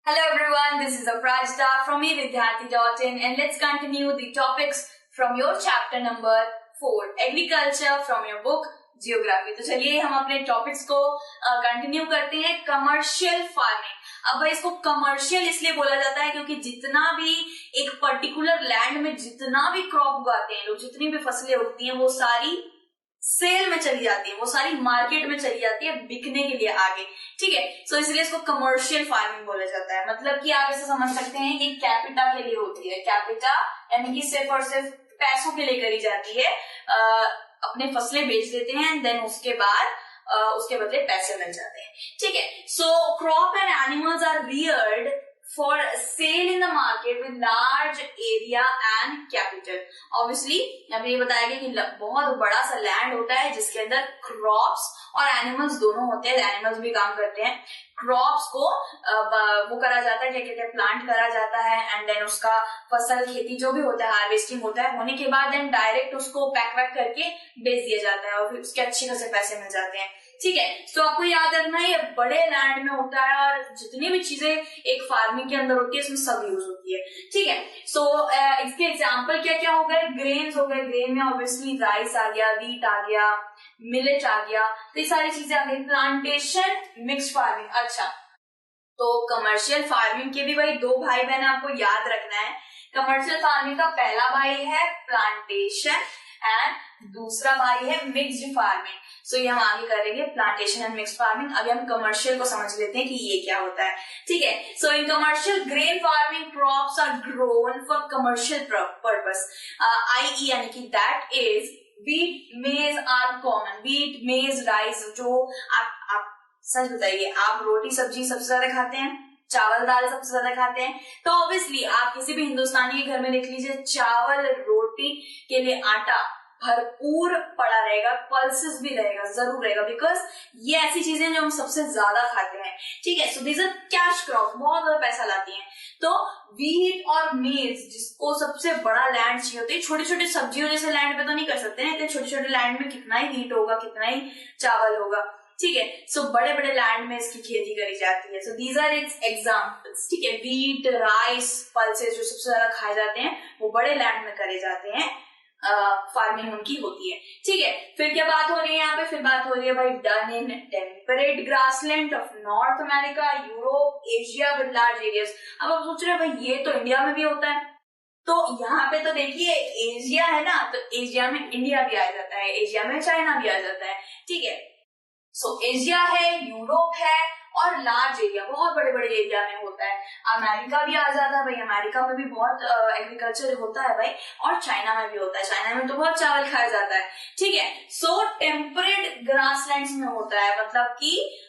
Hello everyone, this is Aprajita from evidyarthi.in and let's continue the topics from your chapter number 4, Agriculture from your book Geography. तो चलिए हम अपने topics को continue करते हैं. Commercial farming. अब भाई इसको कमर्शियल इसलिए बोला जाता है क्योंकि जितना भी एक पर्टिकुलर लैंड में जितना भी क्रॉप उगाते हैं लोग, जितनी भी फसलें उगती हैं वो सारी सेल में चली जाती है, वो सारी मार्केट में चली जाती है बिकने के लिए आगे. ठीक है, सो इसलिए इसको कमर्शियल फार्मिंग बोला जाता है. मतलब कि आप ऐसे समझ सकते हैं ये कैपिटा के लिए होती है. कैपिटा यानी कि सिर्फ और सिर्फ पैसों के लिए करी जाती है. अपने फसलें बेच देते हैं देन उसके बाद उसके बदले पैसे मिल जाते हैं. ठीक है, so crop and animals are reared for sale in the market with large area and capital. Obviously यहाँ पे ये बताया गया कि बहुत बड़ा सा लैंड होता है जिसके अंदर क्रॉप्स और एनिमल्स दोनों होते हैं. एनिमल्स भी काम करते हैं. क्रॉप्स को वो करा जाता है, क्या कहते हैं, प्लांट करा जाता है एंड देन उसका फसल खेती जो भी होता है हार्वेस्टिंग होता है. होने के बाद देन डायरेक्ट उसको पैक वैक करके बेच दिया जाता है और फिर उसके अच्छे खासे पैसे मिल जाते हैं. ठीक है, तो आपको याद रखना है ये बड़े लैंड में होता है और जितनी भी चीजें एक फार्मिंग के अंदर होती है इसमें सब यूज होती है. ठीक है, सो इसके एग्जांपल क्या क्या हो गए. ग्रेन्स हो गए. ग्रेन में ऑब्वियसली राइस आ गया, व्हीट आ गया, मिलेट आ गया, तो ये सारी चीजें आ गई. Plantation, mixed farming. अच्छा, तो कमर्शियल फार्मिंग के भी भाई दो भाई बहन आपको याद रखना है. कमर्शियल फार्मिंग का पहला भाई है प्लांटेशन एंड दूसरा भाई है मिक्स्ड फार्मिंग. सो ये हम आगे करेंगे प्लांटेशन एंड मिक्स्ड फार्मिंग. अभी हम कमर्शियल को समझ लेते हैं कि ये क्या होता है. ठीक है, so in commercial grain farming crops are grown for commercial purpose. I यानी कि that is wheat, maize are common. Wheat, maize, rice. जो आप सच बताइए, आप रोटी सब्जी सबसे ज्यादा खाते हैं, चावल दाल सबसे ज्यादा खाते हैं. तो ऑब्वियसली आप किसी भी हिंदुस्तानी के घर में देख लीजिए, चावल रोटी के लिए आटा भरपूर पड़ा रहेगा, पल्सेस भी रहेगा, जरूर रहेगा, बिकॉज ये ऐसी चीजें जो हम सबसे ज्यादा खाते हैं. ठीक है, so these are cash crop, बहुत ज्यादा पैसा लाती हैं. तो व्हीट और मेज जिसको सबसे बड़ा लैंड चाहिए होता है, छोटी छोटी सब्जियों जैसे लैंड पे तो नहीं कर सकते हैं, इतने छोटे छोटे लैंड में कितना ही व्हीट होगा, कितना ही चावल होगा. ठीक है, सो बड़े बड़े लैंड में इसकी खेती करी जाती है. So these are its examples. ठीक है, व्हीट, राइस, पल्सेस जो सबसे ज्यादा खाए जाते हैं वो बड़े लैंड में करे जाते हैं. फार्मिंग उनकी होती है. ठीक है, फिर क्या बात हो रही है यहाँ पे. फिर बात हो रही है भाई done in temperate grassland of north America, Europe, Asia with large areas. अब आप सोच रहे हैं भाई ये तो इंडिया में भी होता है. तो यहाँ पे तो देखिए एशिया है ना, तो एशिया में इंडिया भी आ जाता है, एशिया में चाइना भी आ जाता है. ठीक है, सो एशिया है, यूरोप है और लार्ज एरिया, बहुत बड़े बड़े एरिया में होता है. अमेरिका भी आ जाता है भाई, अमेरिका में भी बहुत एग्रीकल्चर होता है भाई, और चाइना में भी होता है. चाइना में तो बहुत चावल खाया जाता है. ठीक है, सो टेम्परेट ग्रासलैंड्स में होता है, मतलब कि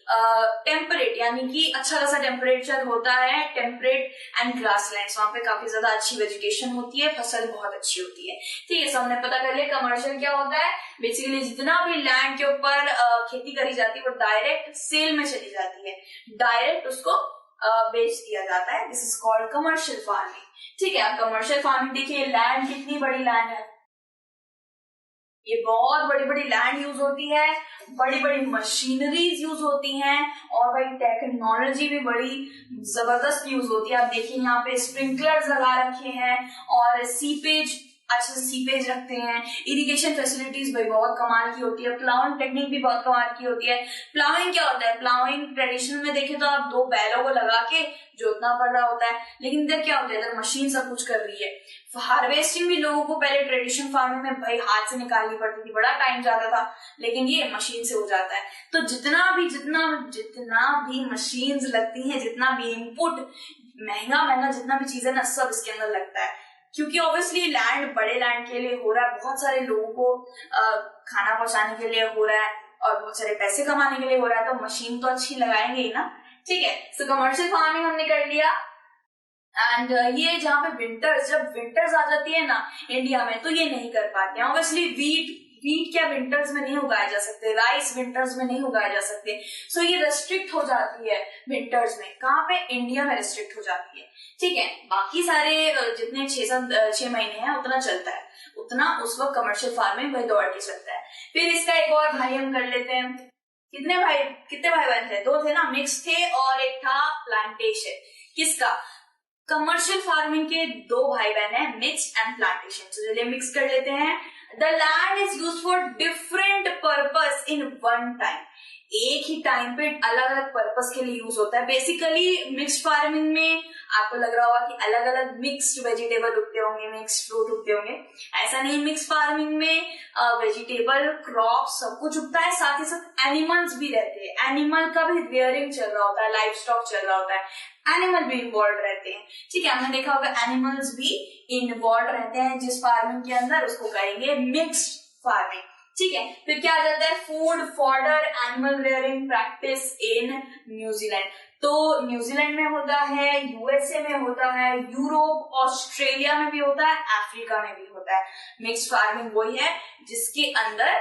टेम्परेट यानी कि अच्छा खासा टेम्परेचर होता है. टेम्परेट एंड ग्रासलैंड्स, वहां पे काफी ज्यादा अच्छी वेजिटेशन होती है, फसल बहुत अच्छी होती है. ठीक है, सो हमने पता कर लिया कमर्शियल क्या होता है. बेसिकली जितना भी लैंड के ऊपर खेती करी जाती है वो डायरेक्ट सेल में चली जाती है, डायरेक्ट उसको बेच दिया जाता है. This is called commercial farming. ठीक है, अब कमर्शियल फार्मिंग देखिए, लैंड कितनी बड़ी लैंड है, ये बहुत बड़ी बड़ी लैंड यूज होती है, बड़ी बड़ी मशीनरीज यूज होती हैं और भाई टेक्नोलॉजी भी बड़ी जबरदस्त यूज होती है. आप देखिए यहाँ पे स्प्रिंकलर्स लगा रखे हैं और सीपेज, अच्छा सीपेज रखते हैं. इरिगेशन फैसिलिटीज भाई बहुत कमाल की होती है. प्लाउइंग टेक्निक भी बहुत कमाल की होती है. प्लाउइंग क्या होता है, प्लाउइंग ट्रेडिशन में देखें तो आप दो बैलों को लगा के जोतना पड़ रहा होता है, लेकिन इधर क्या होता है, इधर मशीन सब कुछ कर रही है. हार्वेस्टिंग भी लोगों को पहले ट्रेडिशनल फार्मिंग में भाई हाथ से निकालनी पड़ती थी, बड़ा टाइम जाता था, लेकिन ये मशीन से हो जाता है. तो जितना भी मशीन्स लगती हैं, जितना भी इनपुट महंगा जितना भी चीजें ना, सब इसके अंदर लगता है. क्योंकि ऑब्वियसली लैंड बड़े लैंड के लिए हो रहा है, बहुत सारे लोगों को खाना पहुंचाने के लिए हो रहा है और बहुत सारे पैसे कमाने के लिए हो रहा है, तो मशीन तो अच्छी लगाएंगे ही ना. ठीक है, सो कमर्शियल फार्मिंग हमने कर लिया. एंड ये जहाँ पे जब विंटर्स आ जाती है ना इंडिया में, तो ये नहीं कर पाते हैं. ऑब्वियसली व्हीट क्या विंटर्स में नहीं उगाए जा सकते, राइस विंटर्स में नहीं उगाए जा सकते. सो ये रेस्ट्रिक्ट हो जाती है विंटर्स में. कहाँ पे, इंडिया में रेस्ट्रिक्ट हो जाती है. ठीक है, बाकी सारे जितने 6 महीने हैं उतना चलता है, उतना उस वक्त कमर्शियल फार्मिंग भाई दौड़ के चलता है. फिर इसका एक और भाई हम कर लेते हैं. कितने भाई बहन थे, 2 थे ना, मिक्स थे और एक था प्लांटेशन. किसका? कमर्शियल फार्मिंग के दो भाई बहन है, मिक्स एंड प्लांटेशन। तो चलिए मिक्स कर लेते हैं। The land is use for different purpose in one time. एक ही टाइम पे अलग अलग पर्पस के लिए यूज होता है। बेसिकली मिक्स्ड फार्मिंग में आपको लग रहा होगा कि अलग अलग मिक्स्ड वेजिटेबल उगते होंगे, मिक्स्ड फ्रूट उगते होंगे। ऐसा नहीं, मिक्स्ड फार्मिंग में वेजिटेबल क्रॉप सब कुछ उगता है, साथ ही साथ एनिमल्स भी रहते हैं। एनिमल का भी रियरिंग चल रहा होता है, लाइफ स्टॉक चल रहा होता है, एनिमल भी इन्वॉल्व रहते हैं। ठीक है, हमने देखा होगा एनिमल्स भी इन्वॉल्व रहते हैं जिस फार्मिंग के अंदर, उसको कहेंगे मिक्स्ड फार्मिंग। ठीक है, फिर क्या आ जाता है? Food, fodder, animal rearing practice in New Zealand. तो न्यूजीलैंड में होता है, यूएसए में होता है, यूरोप, ऑस्ट्रेलिया में भी होता है, अफ्रीका में भी होता है। मिक्स्ड फार्मिंग वही है जिसके अंदर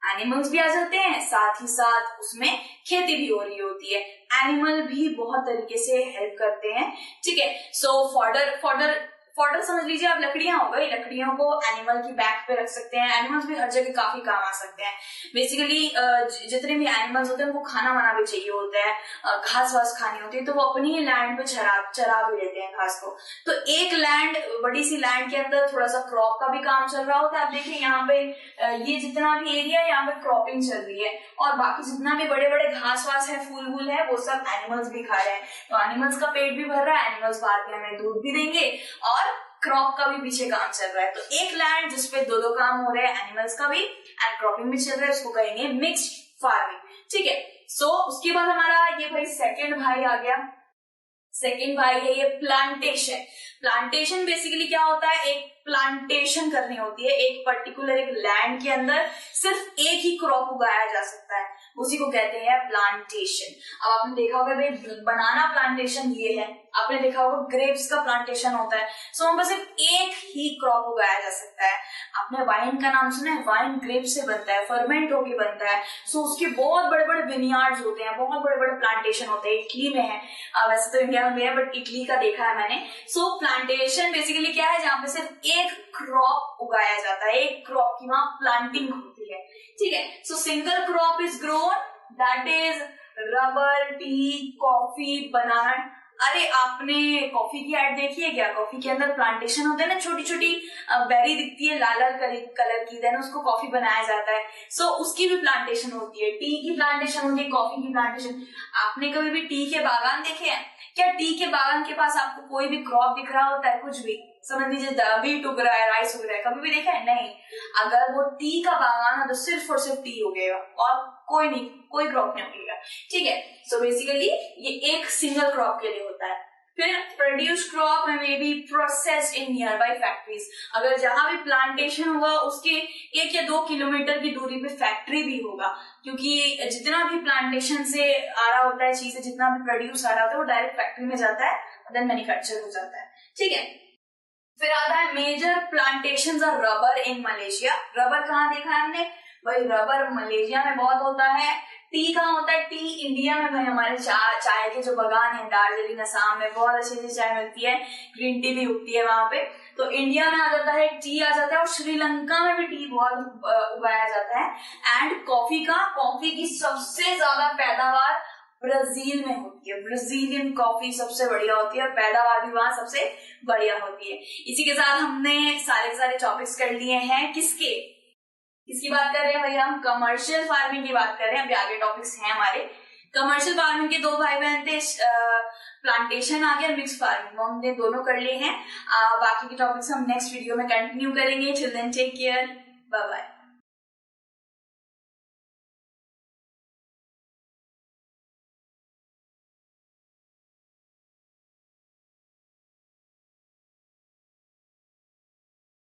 एनिमल्स भी आ जाते हैं, साथ ही साथ उसमें खेती भी हो रही होती है। एनिमल भी बहुत तरीके से हेल्प करते हैं। ठीक है, सो फॉडर समझ लीजिए आप, लकड़ियां हो गई, लकड़ियों को एनिमल की बैक पे रख सकते हैं। एनिमल्स भी हर जगह काफी काम आ सकते हैं। बेसिकली जितने भी एनिमल्स होते हैं उनको खाना वाना भी चाहिए होता है, घास वास खानी होती है, तो वो अपनी ही लैंड पे चरा भी लेते हैं घास को। तो एक लैंड, बड़ी सी लैंड के अंदर थोड़ा सा क्रॉप का भी काम चल रहा होता है। आप देखिए यहाँ पे ये जितना भी एरिया है यहाँ पे क्रॉपिंग चल रही है, और बाकी जितना भी बड़े बड़े घास वास है, फूल वूल है, वो सब एनिमल्स भी खा रहे हैं। तो एनिमल्स का पेट भी भर रहा है, एनिमल्स बाद में हमें दूध भी देंगे, और क्रॉप का भी पीछे काम चल रहा है। तो एक लैंड जिसपे दो दो काम हो रहे हैं, एनिमल्स का भी एंड क्रॉपिंग भी चल रहा है, उसको कहेंगे मिक्स्ड फार्मिंग। ठीक है, सो उसके बाद हमारा ये भाई सेकंड भाई आ गया। सेकंड भाई है ये प्लांटेशन। प्लांटेशन बेसिकली क्या होता है? एक प्लांटेशन करनी होती है, एक पर्टिकुलर एक लैंड के अंदर सिर्फ एक ही क्रॉप उगाया जा सकता है, उसी को कहते हैं प्लांटेशन। अब आपने देखा होगा भाई बनाना प्लांटेशन ये है, आपने देखा होगा ग्रेप्स का प्लांटेशन होता है। सो वहां पर सिर्फ एक ही क्रॉप उगाया जा सकता है। आपने वाइन का नाम सुना है? वाइन ग्रेप से बनता है, फर्मेंट होके बनता है। सो उसके बहुत बड़े बड़े विनयार्ड्स होते हैं, बहुत बड़े बड़े प्लांटेशन होते हैं। इटली में है, वैसे तो इंडिया में भी है, बट इटली का देखा है मैंने। सो प्लांटेशन बेसिकली क्या है? जहाँ पे सिर्फ एक क्रॉप उगाया जाता है, एक क्रॉप की वहां प्लांटिंग होती है। ठीक है, so single crop is grown, that is rubber, tea, coffee, banana. अरे आपने कॉफी की एड देखी है क्या? कॉफी के अंदर प्लांटेशन होते हैं ना, छोटी छोटी बेरी दिखती है लाल लाल कलर की, देन उसको कॉफी बनाया जाता है। सो उसकी भी प्लांटेशन होती है, टी की प्लांटेशन होती है, कॉफी की प्लांटेशन। आपने कभी भी टी के बागान देखे हैं क्या? टी के बागान के पास आपको कोई भी क्रॉप दिख रहा होता है? कुछ भी, समझ लीजिए बीट उग रहा है, राइस उग रहा है, कभी भी देखा है? नहीं। अगर वो टी का बागान है तो सिर्फ और सिर्फ टी उगेगा और कोई नहीं, कोई क्रॉप नहीं उगेगा। ठीक है, सो बेसिकली ये एक सिंगल क्रॉप के लिए होता है। फिर प्रोड्यूस क्रॉप में be processed in near by factories. अगर जहां भी प्लांटेशन होगा उसके 1 या 2 किलोमीटर की दूरी पे फैक्ट्री भी होगा, क्योंकि जितना भी प्लांटेशन से आ रहा होता है चीजें, जितना भी प्रोड्यूस आ रहा होता है वो डायरेक्ट फैक्ट्री में जाता है, देन मैन्युफैक्चर हो जाता है। ठीक है, फिर आता है major plantations of rubber in Malaysia. Rubber कहाँ देखा है हमने? भाई रबर मलेशिया में बहुत होता है। टी कहाँ होता है? टी इंडिया में भाई हमारे चाय के जो बागान है दार्जिलिंग असम में बहुत अच्छी अच्छी चाय मिलती है, ग्रीन टी भी उगती है वहां पे। तो इंडिया में आ जाता है, टी आ जाता है, और श्रीलंका में भी टी बहुत उगाया जाता है। एंड कॉफी की सबसे ज्यादा पैदावार ब्राजील में होती है। ब्राजीलियन कॉफी सबसे बढ़िया होती है और पैदावार भी वहां सबसे बढ़िया होती है। इसी के साथ हमने सारे टॉपिक्स कर लिए हैं। किसकी बात कर रहे हैं भाई? हम कमर्शियल फार्मिंग की बात कर रहे हैं। अभी आगे टॉपिक्स हैं हमारे। कमर्शियल फार्मिंग के दो भाई बहन थे, प्लांटेशन आ गया, मिक्स फार्मिंग, हमने दोनों कर लिए हैं। बाकी के टॉपिक्स हम नेक्स्ट वीडियो में कंटिन्यू करेंगे। Till then take care, bye bye.